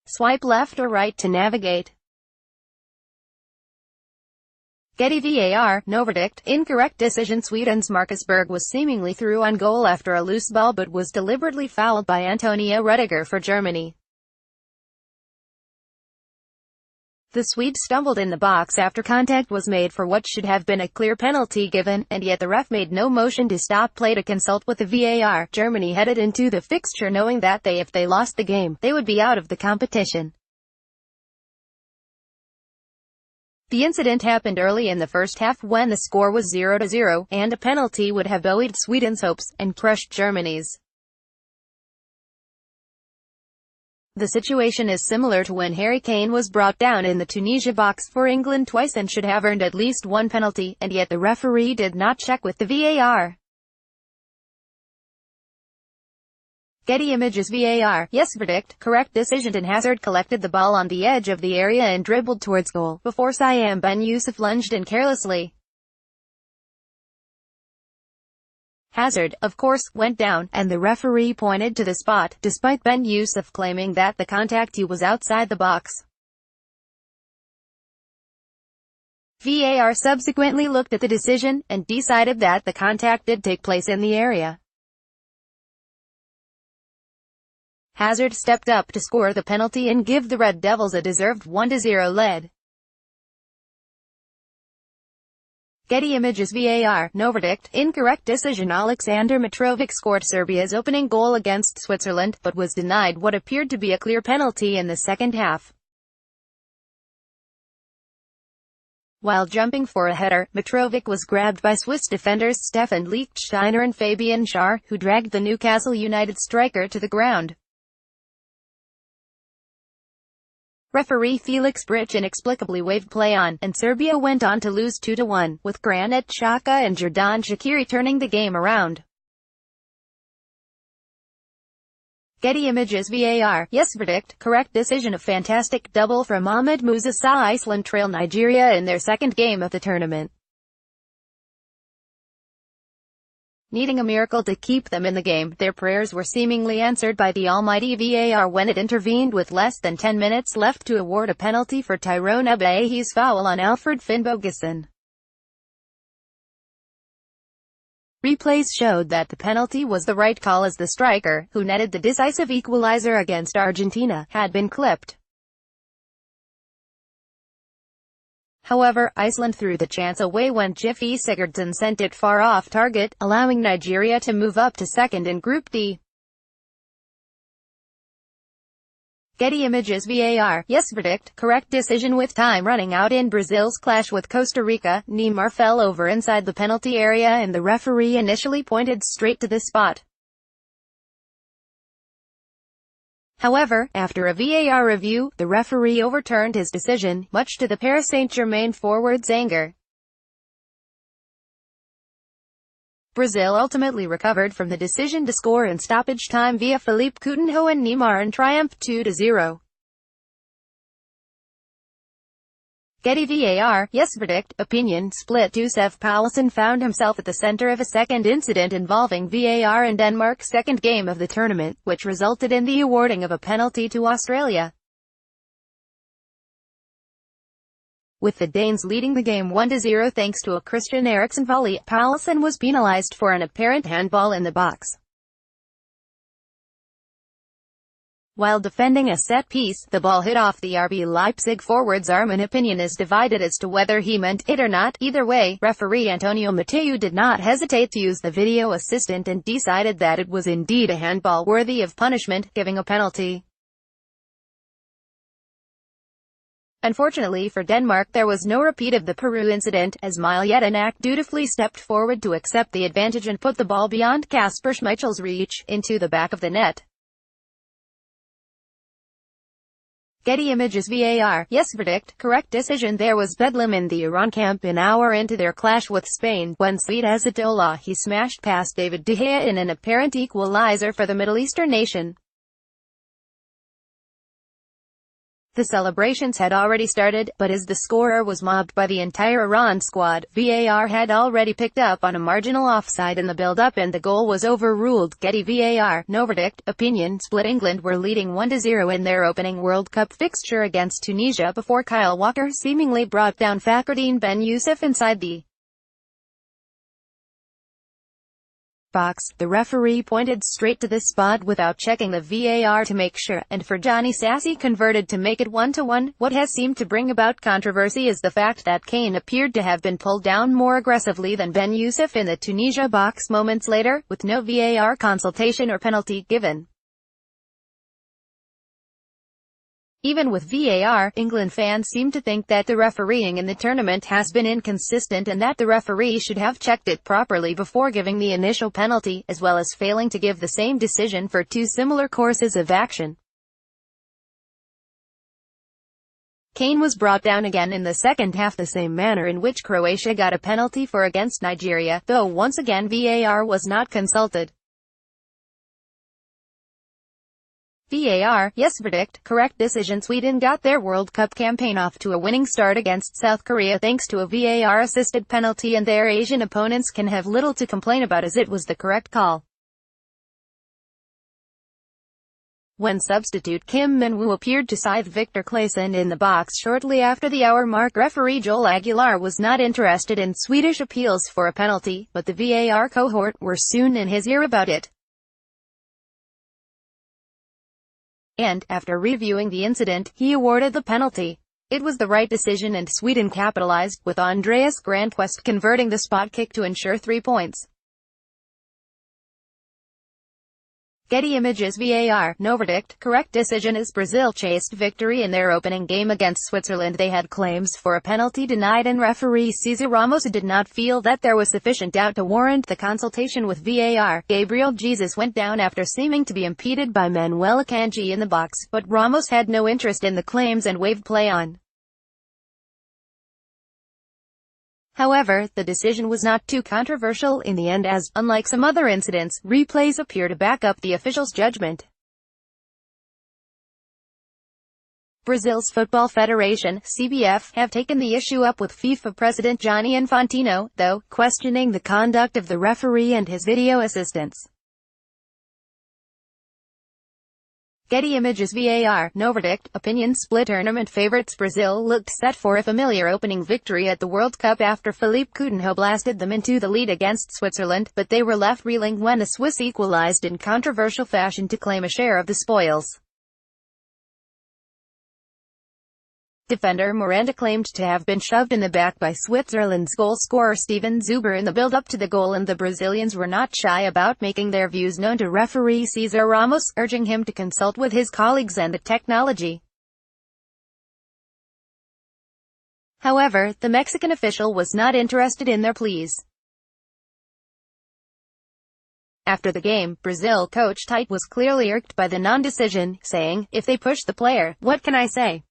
Swipe left or right to navigate. Getty VAR, no verdict, incorrect decision. Sweden's Marcus Berg was seemingly through on goal after a loose ball but was deliberately fouled by Antonio Rudiger for Germany. The Swede stumbled in the box after contact was made for what should have been a clear penalty given, and yet the ref made no motion to stop play to consult with the VAR. Germany headed into the fixture knowing that if they lost the game, they would be out of the competition. The incident happened early in the first half when the score was 0-0, and a penalty would have buoyed Sweden's hopes, and crushed Germany's. The situation is similar to when Harry Kane was brought down in the Tunisia box for England twice and should have earned at least one penalty, and yet the referee did not check with the VAR. Getty Images VAR, yes verdict, correct decision. And Hazard collected the ball on the edge of the area and dribbled towards goal, before Siam Ben Youssef lunged in carelessly. Hazard, of course, went down, and the referee pointed to the spot, despite Ben Youssef claiming that the contact was outside the box. VAR subsequently looked at the decision, and decided that the contact did take place in the area. Hazard stepped up to score the penalty and give the Red Devils a deserved 1-0 lead. Getty Images VAR, no verdict, incorrect decision. Alexander Mitrovic scored Serbia's opening goal against Switzerland, but was denied what appeared to be a clear penalty in the second half. While jumping for a header, Mitrovic was grabbed by Swiss defenders Stefan Lichtsteiner and Fabian Schär, who dragged the Newcastle United striker to the ground. Referee Felix Brich inexplicably waved play on, and Serbia went on to lose 2-1, with Granit Xhaka and Xherdan Shaqiri turning the game around. Getty Images VAR, yes verdict, correct decision. A fantastic double from Ahmed Musa saw Iceland trail Nigeria in their second game of the tournament. Needing a miracle to keep them in the game, their prayers were seemingly answered by the almighty VAR when it intervened with less than 10 minutes left to award a penalty for Tyrone Abaye's foul on Alfred Finnbogason. Replays showed that the penalty was the right call as the striker, who netted the decisive equalizer against Argentina, had been clipped. However, Iceland threw the chance away when Gylfi Sigurdsson sent it far off target, allowing Nigeria to move up to second in Group D. Getty Images VAR, yes verdict, correct decision. With time running out in Brazil's clash with Costa Rica, Neymar fell over inside the penalty area and the referee initially pointed straight to this spot. However, after a VAR review, the referee overturned his decision, much to the Paris Saint-Germain forward's anger. Brazil ultimately recovered from the decision to score in stoppage time via Philippe Coutinho and Neymar and triumphed 2-0. Getty VAR, yes verdict, opinion split. Josef Paulsen found himself at the center of a second incident involving VAR in Denmark's second game of the tournament, which resulted in the awarding of a penalty to Australia. With the Danes leading the game 1-0 thanks to a Christian Eriksen volley, Paulsen was penalized for an apparent handball in the box. While defending a set piece, the ball hit off the RB Leipzig forward's arm. An opinion is divided as to whether he meant it or not. Either way, referee Antonio Mateu did not hesitate to use the video assistant and decided that it was indeed a handball worthy of punishment, giving a penalty. Unfortunately for Denmark, there was no repeat of the Peru incident, as Mile Jedinak dutifully stepped forward to accept the advantage and put the ball beyond Kasper Schmeichel's reach, into the back of the net. Getty Images VAR, yes verdict, correct decision. There was bedlam in the Iran camp an hour into their clash with Spain, when Saeed Azzedollah smashed past David De Gea in an apparent equalizer for the Middle Eastern nation. The celebrations had already started, but as the scorer was mobbed by the entire Iran squad, VAR had already picked up on a marginal offside in the build-up and the goal was overruled. Getty VAR, no verdict, opinion split. England were leading 1-0 in their opening World Cup fixture against Tunisia before Kyle Walker seemingly brought down Fakhreddine Ben Youssef inside the box. The referee pointed straight to this spot without checking the VAR to make sure, and for Johnny Sassy converted to make it 1-1. What has seemed to bring about controversy is the fact that Kane appeared to have been pulled down more aggressively than Ben Youssef in the Tunisia box moments later, with no VAR consultation or penalty given. Even with VAR, England fans seem to think that the refereeing in the tournament has been inconsistent and that the referee should have checked it properly before giving the initial penalty, as well as failing to give the same decision for two similar courses of action. Kane was brought down again in the second half, the same manner in which Croatia got a penalty for against Nigeria, though once again VAR was not consulted. VAR, yes verdict, correct decision. Sweden got their World Cup campaign off to a winning start against South Korea thanks to a VAR-assisted penalty, and their Asian opponents can have little to complain about as it was the correct call. When substitute Kim Min-woo appeared to scythe Victor Claesson in the box shortly after the hour mark, referee Joel Aguilar was not interested in Swedish appeals for a penalty, but the VAR cohort were soon in his ear about it. And, after reviewing the incident, he awarded the penalty. It was the right decision and Sweden capitalized, with Andreas Granqvist converting the spot kick to ensure 3 points. Getty Images VAR, no verdict, correct decision. As Brazil chased victory in their opening game against Switzerland, they had claims for a penalty denied and referee Cesar Ramos did not feel that there was sufficient doubt to warrant the consultation with VAR. Gabriel Jesus went down after seeming to be impeded by Manuel Akanji in the box, but Ramos had no interest in the claims and waved play on. However, the decision was not too controversial in the end as, unlike some other incidents, replays appear to back up the official's judgment. Brazil's Football Federation, CBF, have taken the issue up with FIFA President Gianni Infantino, though, questioning the conduct of the referee and his video assistants. Getty Images VAR, no verdict, opinion split. Tournament favorites Brazil looked set for a familiar opening victory at the World Cup after Philippe Coutinho blasted them into the lead against Switzerland, but they were left reeling when the Swiss equalized in controversial fashion to claim a share of the spoils. Defender Miranda claimed to have been shoved in the back by Switzerland's goal scorer Steven Zuber in the build-up to the goal, and the Brazilians were not shy about making their views known to referee Cesar Ramos, urging him to consult with his colleagues and the technology. However, the Mexican official was not interested in their pleas. After the game, Brazil coach Tite was clearly irked by the non-decision, saying, "If they push the player, what can I say?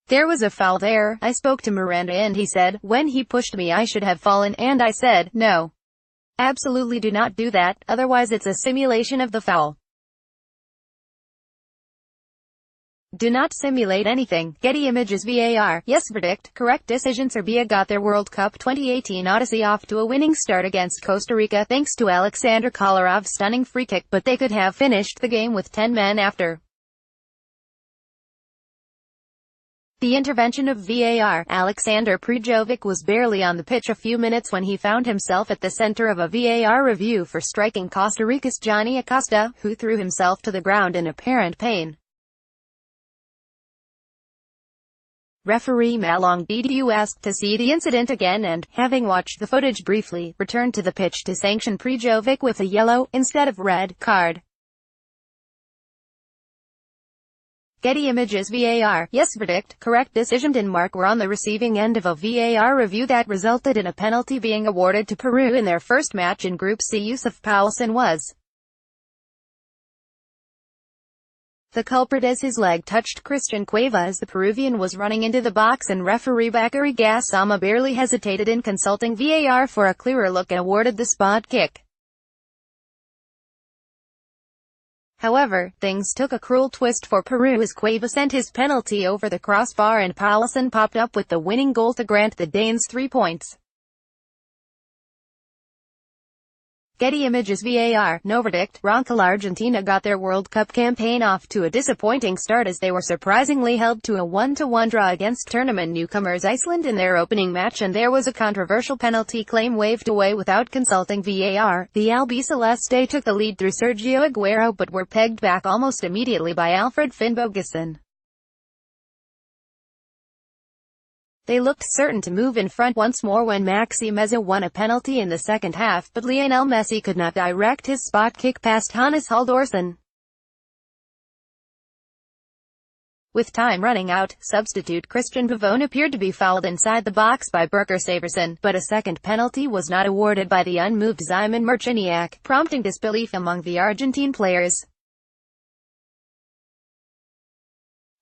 There was a foul there. I spoke to Miranda and he said, when he pushed me I should have fallen, and I said, no. Absolutely do not do that, otherwise it's a simulation of the foul. Do not simulate anything." Getty Images VAR, yes verdict, correct decision. Serbia got their World Cup 2018 odyssey off to a winning start against Costa Rica thanks to Alexander Kolarov's stunning free kick, but they could have finished the game with 10 men after the intervention of VAR. Alexander Prejovic was barely on the pitch a few minutes when he found himself at the center of a VAR review for striking Costa Rica's Johnny Acosta, who threw himself to the ground in apparent pain. Referee Malong Didiu asked to see the incident again and, having watched the footage briefly, returned to the pitch to sanction Prejovic with a yellow, instead of red, card. Getty Images VAR, yes verdict, correct decision. Denmark were on the receiving end of a VAR review that resulted in a penalty being awarded to Peru in their first match in Group C. Yusuf Poulsen was the culprit as his leg touched Christian Cueva as the Peruvian was running into the box, and referee Bakary Gassama barely hesitated in consulting VAR for a clearer look and awarded the spot kick. However, things took a cruel twist for Peru as Cueva sent his penalty over the crossbar and Paulsen popped up with the winning goal to grant the Danes 3 points. Getty Images VAR, no verdict. Roncal Argentina got their World Cup campaign off to a disappointing start as they were surprisingly held to a 1-1 draw against tournament newcomers Iceland in their opening match, and there was a controversial penalty claim waved away without consulting VAR. The Albiceleste took the lead through Sergio Aguero but were pegged back almost immediately by Alfred Finnbogason. They looked certain to move in front once more when Maxi Meza won a penalty in the second half, but Lionel Messi could not direct his spot kick past Hannes Halldórsson. With time running out, substitute Christian Pavone appeared to be fouled inside the box by Berg Saverson, but a second penalty was not awarded by the unmoved Szymon Marciniak, prompting disbelief among the Argentine players.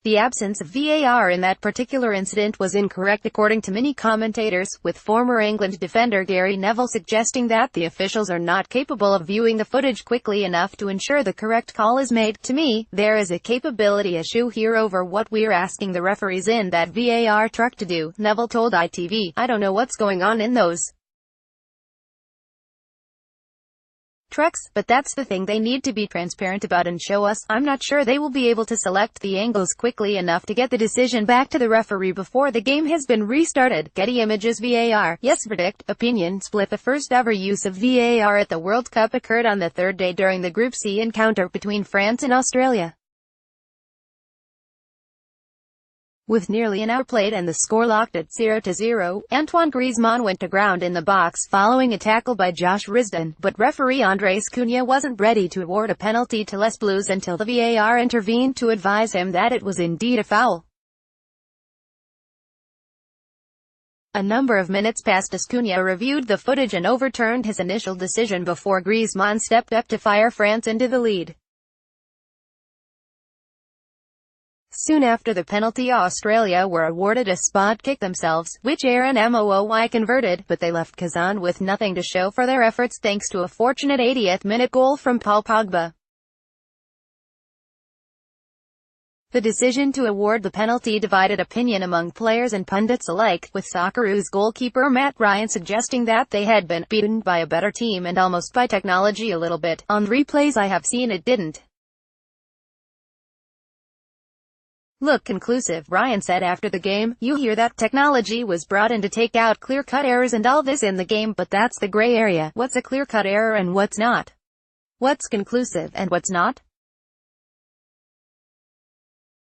The absence of VAR in that particular incident was incorrect according to many commentators, with former England defender Gary Neville suggesting that the officials are not capable of viewing the footage quickly enough to ensure the correct call is made. To me, there is a capability issue here over what we're asking the referees in that VAR truck to do, Neville told ITV. I don't know what's going on in those trucks, but that's the thing they need to be transparent about and show us. I'm not sure they will be able to select the angles quickly enough to get the decision back to the referee before the game has been restarted. Getty Images VAR, yes verdict, opinion split. The first ever use of VAR at the World Cup occurred on the third day during the Group C encounter between France and Australia. With nearly an hour played and the score locked at 0-0, Antoine Griezmann went to ground in the box following a tackle by Josh Risdon, but referee Andres Cunha wasn't ready to award a penalty to Les Blues until the VAR intervened to advise him that it was indeed a foul. A number of minutes passed as Cunha reviewed the footage and overturned his initial decision before Griezmann stepped up to fire France into the lead. Soon after the penalty, Australia were awarded a spot kick themselves, which Aaron Mooy converted, but they left Kazan with nothing to show for their efforts thanks to a fortunate 80th-minute goal from Paul Pogba. The decision to award the penalty divided opinion among players and pundits alike, with Socceroos goalkeeper Matt Ryan suggesting that they had been beaten by a better team and almost by technology a little bit. On replays I have seen it didn't look conclusive, Ryan said after the game. You hear that technology was brought in to take out clear-cut errors and all this in the game, but that's the gray area. What's a clear-cut error and what's not? What's conclusive and what's not?